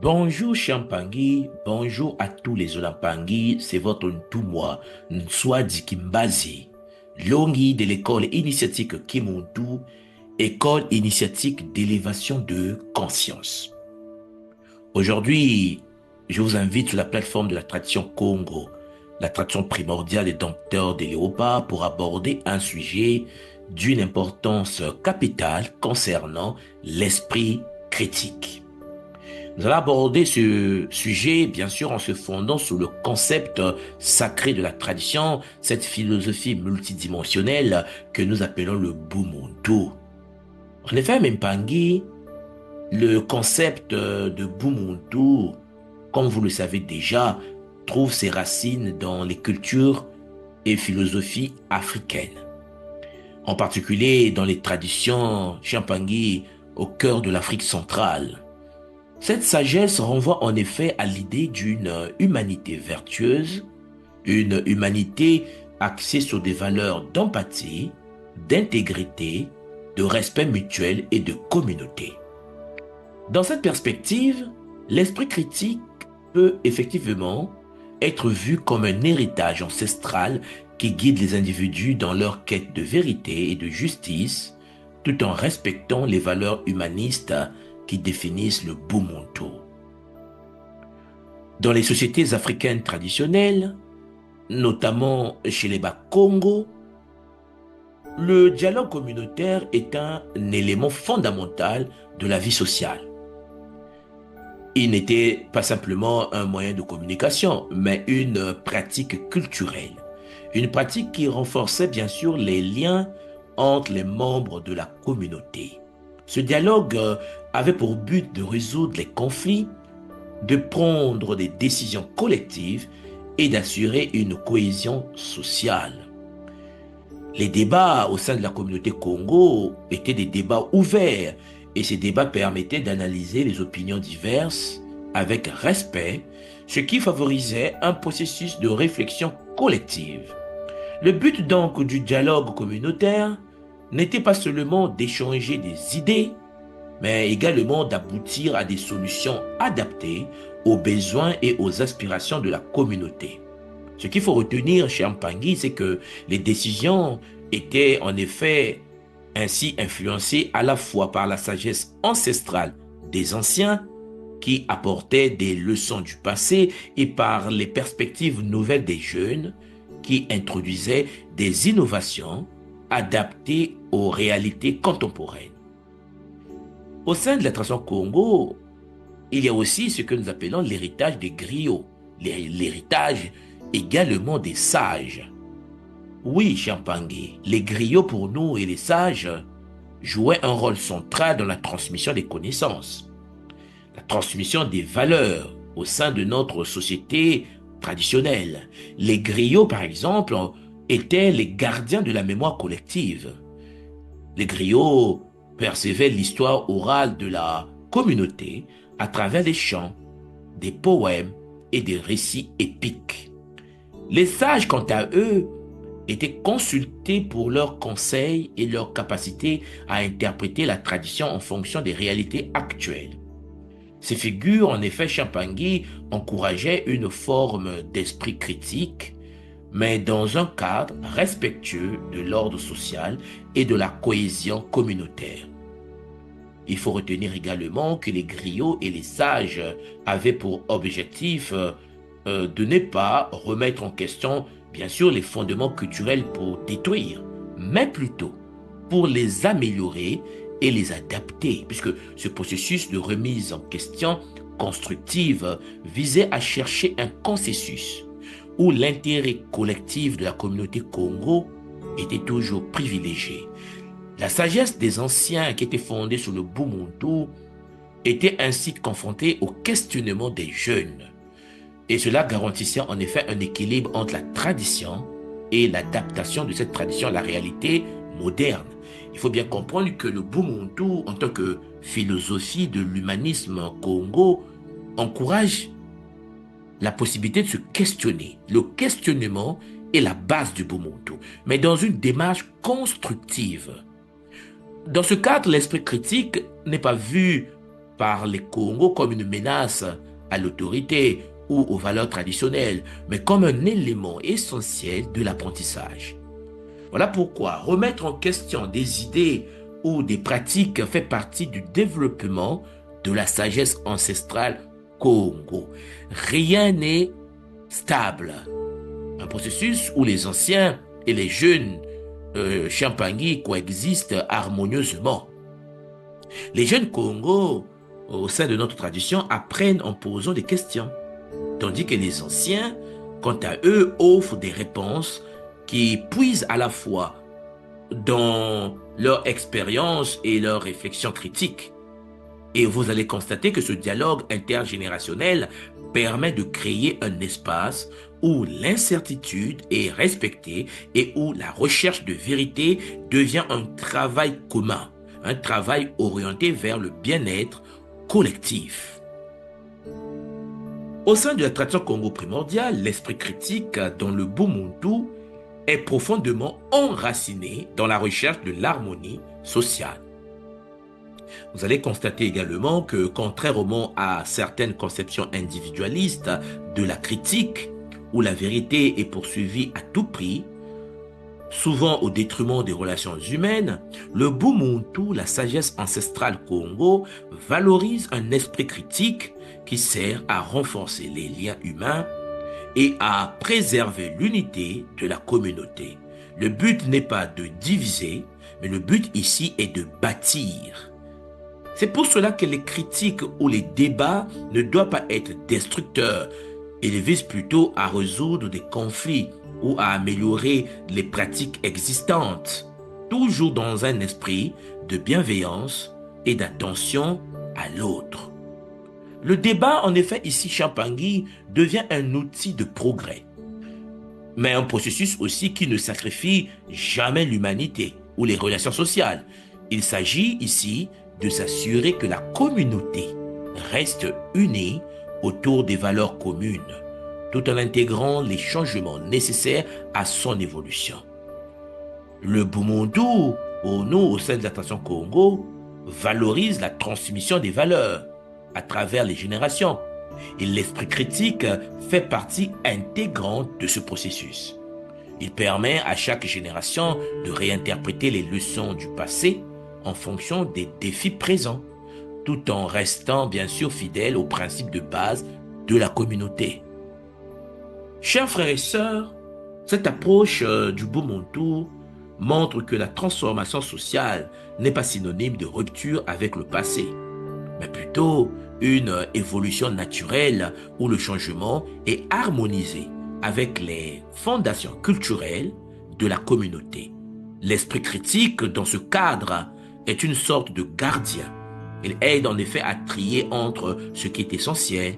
Bonjour Champangui, bonjour à tous les Olampangui, c'est votre Ntumwa, Nswadi Kimbazi, Longi de l'école initiatique Kimuntu, école initiatique d'élévation de conscience. Aujourd'hui, je vous invite sur la plateforme de la tradition Congo, la tradition primordiale des dompteurs des léopards, pour aborder un sujet d'une importance capitale concernant l'esprit critique. Nous allons aborder ce sujet, bien sûr, en se fondant sur le concept sacré de la tradition, cette philosophie multidimensionnelle que nous appelons le Bumuntu. En effet, Mempangui, le concept de Bumuntu, comme vous le savez déjà, trouve ses racines dans les cultures et philosophies africaines. En particulier dans les traditions Champangui au cœur de l'Afrique centrale. Cette sagesse renvoie en effet à l'idée d'une humanité vertueuse, une humanité axée sur des valeurs d'empathie, d'intégrité, de respect mutuel et de communauté. Dans cette perspective, l'esprit critique peut effectivement être vu comme un héritage ancestral qui guide les individus dans leur quête de vérité et de justice, tout en respectant les valeurs humanistes qui définissent le Bumuntu. Dans les sociétés africaines traditionnelles, notamment chez les Bakongo, le dialogue communautaire est un élément fondamental de la vie sociale. Il n'était pas simplement un moyen de communication, mais une pratique culturelle. Une pratique qui renforçait bien sûr les liens entre les membres de la communauté. Ce dialogue avait pour but de résoudre les conflits, de prendre des décisions collectives et d'assurer une cohésion sociale. Les débats au sein de la communauté Congo étaient des débats ouverts et ces débats permettaient d'analyser les opinions diverses avec respect, ce qui favorisait un processus de réflexion collective. Le but donc du dialogue communautaire n'était pas seulement d'échanger des idées, mais également d'aboutir à des solutions adaptées aux besoins et aux aspirations de la communauté. Ce qu'il faut retenir chez Ampangui, c'est que les décisions étaient en effet ainsi influencées à la fois par la sagesse ancestrale des anciens, qui apportaient des leçons du passé, et par les perspectives nouvelles des jeunes, qui introduisaient des innovations adaptées aux réalités contemporaines. Au sein de la tradition Congo, il y a aussi ce que nous appelons l'héritage des griots, l'héritage également des sages. Oui, Champangui, les griots pour nous et les sages jouaient un rôle central dans la transmission des connaissances, la transmission des valeurs au sein de notre société traditionnelle. Les griots, par exemple, étaient les gardiens de la mémoire collective. Les griots percevaient l'histoire orale de la communauté à travers des chants, des poèmes et des récits épiques. Les sages, quant à eux, étaient consultés pour leurs conseils et leur capacité à interpréter la tradition en fonction des réalités actuelles. Ces figures, en effet, Champangui encourageaient une forme d'esprit critique, mais dans un cadre respectueux de l'ordre social et de la cohésion communautaire. Il faut retenir également que les griots et les sages avaient pour objectif de ne pas remettre en question, bien sûr, les fondements culturels pour détruire, mais plutôt pour les améliorer et les adapter, puisque ce processus de remise en question constructive visait à chercher un consensus où l'intérêt collectif de la communauté Congo était toujours privilégié. La sagesse des anciens qui était fondée sur le Bumuntu était ainsi confrontée au questionnement des jeunes. Et cela garantissait en effet un équilibre entre la tradition et l'adaptation de cette tradition à la réalité moderne. Il faut bien comprendre que le Bumuntu, en tant que philosophie de l'humanisme Congo, encourage la possibilité de se questionner. Le questionnement est la base du Bumuntu, mais dans une démarche constructive. Dans ce cadre, l'esprit critique n'est pas vu par les Congos comme une menace à l'autorité ou aux valeurs traditionnelles, mais comme un élément essentiel de l'apprentissage. Voilà pourquoi remettre en question des idées ou des pratiques fait partie du développement de la sagesse ancestrale Congo. Rien n'est stable. Un processus où les anciens et les jeunes Champangui coexistent harmonieusement. Les jeunes Congo, au sein de notre tradition, apprennent en posant des questions, tandis que les anciens, quant à eux, offrent des réponses qui puisent à la fois dans leur expérience et leur réflexion critique. Et vous allez constater que ce dialogue intergénérationnel permet de créer un espace où l'incertitude est respectée et où la recherche de vérité devient un travail commun, un travail orienté vers le bien-être collectif. Au sein de la tradition Congo primordiale, l'esprit critique dans le Bumuntu est profondément enraciné dans la recherche de l'harmonie sociale. Vous allez constater également que, contrairement à certaines conceptions individualistes de la critique, où la vérité est poursuivie à tout prix, souvent au détriment des relations humaines, le Bumuntu, la sagesse ancestrale Congo, valorise un esprit critique qui sert à renforcer les liens humains et à préserver l'unité de la communauté. Le but n'est pas de diviser, mais le but ici est de bâtir. C'est pour cela que les critiques ou les débats ne doivent pas être destructeurs. Ils visent plutôt à résoudre des conflits ou à améliorer les pratiques existantes, toujours dans un esprit de bienveillance et d'attention à l'autre. Le débat, en effet, ici, Champangui, devient un outil de progrès, mais un processus aussi qui ne sacrifie jamais l'humanité ou les relations sociales. Il s'agit ici de s'assurer que la communauté reste unie autour des valeurs communes, tout en intégrant les changements nécessaires à son évolution. Le Bumuntu, pour nous, au sein de la tradition Congo, valorise la transmission des valeurs à travers les générations. Et l'esprit critique fait partie intégrante de ce processus. Il permet à chaque génération de réinterpréter les leçons du passé en fonction des défis présents, tout en restant bien sûr fidèle aux principes de base de la communauté. Chers frères et sœurs, cette approche du Bumuntu montre que la transformation sociale n'est pas synonyme de rupture avec le passé, mais plutôt une évolution naturelle où le changement est harmonisé avec les fondations culturelles de la communauté. L'esprit critique, dans ce cadre, est une sorte de gardien. Il aide en effet à trier entre ce qui est essentiel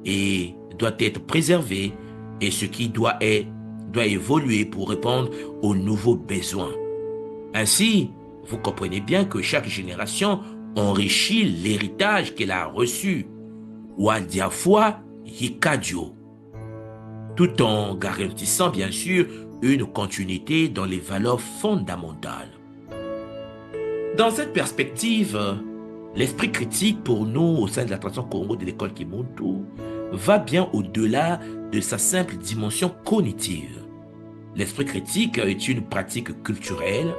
et doit être préservé et ce qui doit évoluer pour répondre aux nouveaux besoins. Ainsi, vous comprenez bien que chaque génération enrichit l'héritage qu'elle a reçu, Wadiafwa Yikadio, tout en garantissant bien sûr une continuité dans les valeurs fondamentales. Dans cette perspective, l'esprit critique pour nous au sein de la tradition Congo de l'école Kimuntu va bien au-delà de sa simple dimension cognitive. L'esprit critique est une pratique culturelle,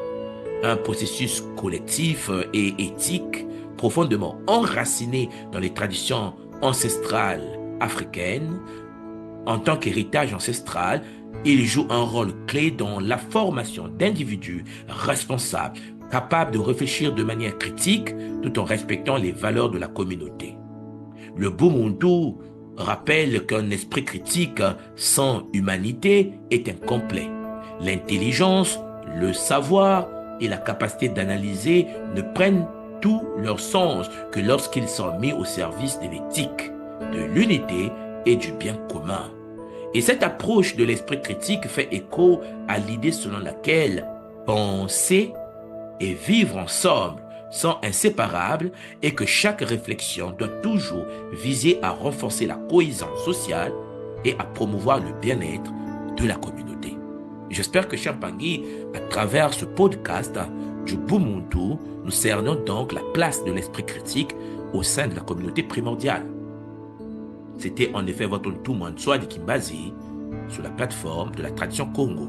un processus collectif et éthique profondément enraciné dans les traditions ancestrales africaines. En tant qu'héritage ancestral, il joue un rôle clé dans la formation d'individus responsables, capables de réfléchir de manière critique tout en respectant les valeurs de la communauté. Le Bumuntu rappelle qu'un esprit critique sans humanité est incomplet. L'intelligence, le savoir et la capacité d'analyser ne prennent tout leur sens que lorsqu'ils sont mis au service de l'éthique, de l'unité et du bien commun. Et cette approche de l'esprit critique fait écho à l'idée selon laquelle penser et vivre ensemble sont inséparables et que chaque réflexion doit toujours viser à renforcer la cohésion sociale et à promouvoir le bien-être de la communauté. J'espère que Champangui, à travers ce podcast du Bumuntu, nous cernons donc la place de l'esprit critique au sein de la communauté primordiale. C'était en effet votre Ntumwanswa de Kimbazi sur la plateforme de la tradition Congo.